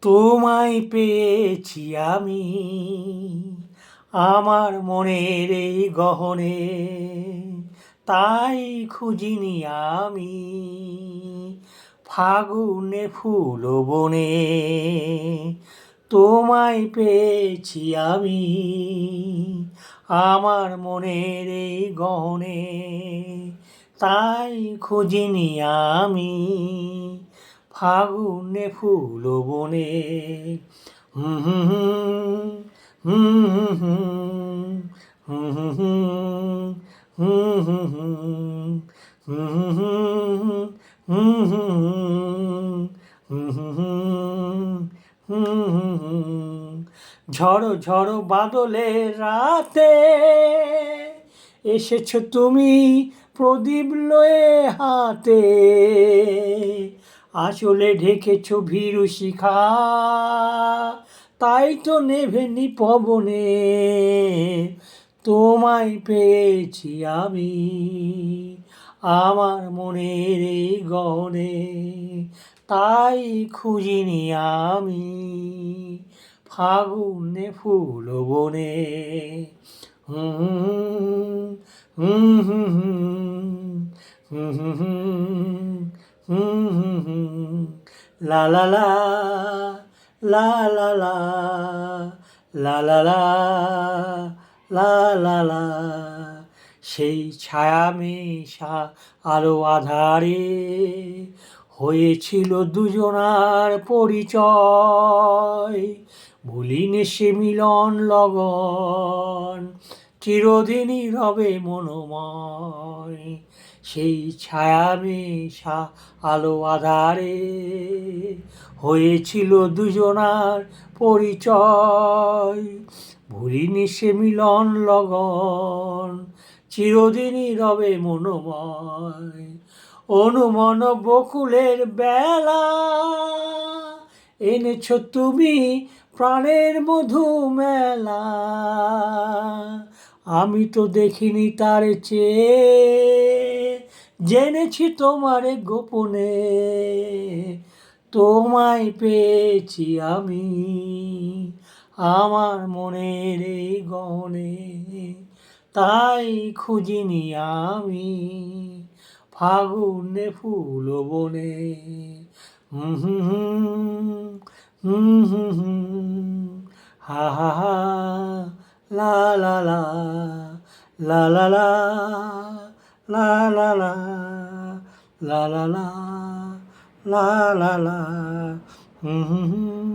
তোমায় পেয়েছি আমি আমার মনের এই গহনে, তাই খুঁজিনি আমি ফাগুনে ফুল বনে। তোমায় পেয়েছি আমি আমার মনের এই গহনে, তাই খুঁজিনি আমি ফাগুনে ফুল বনে। হুম হুম হুম হুম হুম হুম হুম। ঝড়ো ঝড়ো বাদলের রাতে এসেছো তুমি প্রদীপ লয়ে হাতে, আঁচলে ঢেকেছো ভীরু শিখা, তাই তো নেভেনি পবনে। তোমায় পেয়েছি আমি আমার মনের এই গহনে, তাই খুঁজিনি আমি ফাগুনে ফুল বনে। হুম হুম হুম হুম হুম হুম লা লা লা লা লা লা লা লা লা লা লা লা। সেই ছায়া মেশা আলো আধারে হয়েছিল দুজনার পরিচয়, ভুলিনি সে মিলন লগন চিরদিনই রবে মনোময়। সেই ছায়া মেশা আলো আধারে হয়েছিল দুজনার পরিচয়, ভুলিনি সে মিলন লগন চিরদিনই রবে মনোময়। অনুমন বকুলের বেলা এনেছো তুমি প্রাণের মধু মেলা, আমি তো দেখিনি তার চেয়ে জেনেছি তোমারে গোপনে। তোমায় পেয়েছি আমি আমার মনের এই গহনে, তাই খুঁজিনি আমি ফাগুনে ফুল বনে। হুম হুম হুম হুম হুম হা হা হা লা লা লা লা লা লা লা লা লা লা লা লা লা লা লা হুম হুম হুম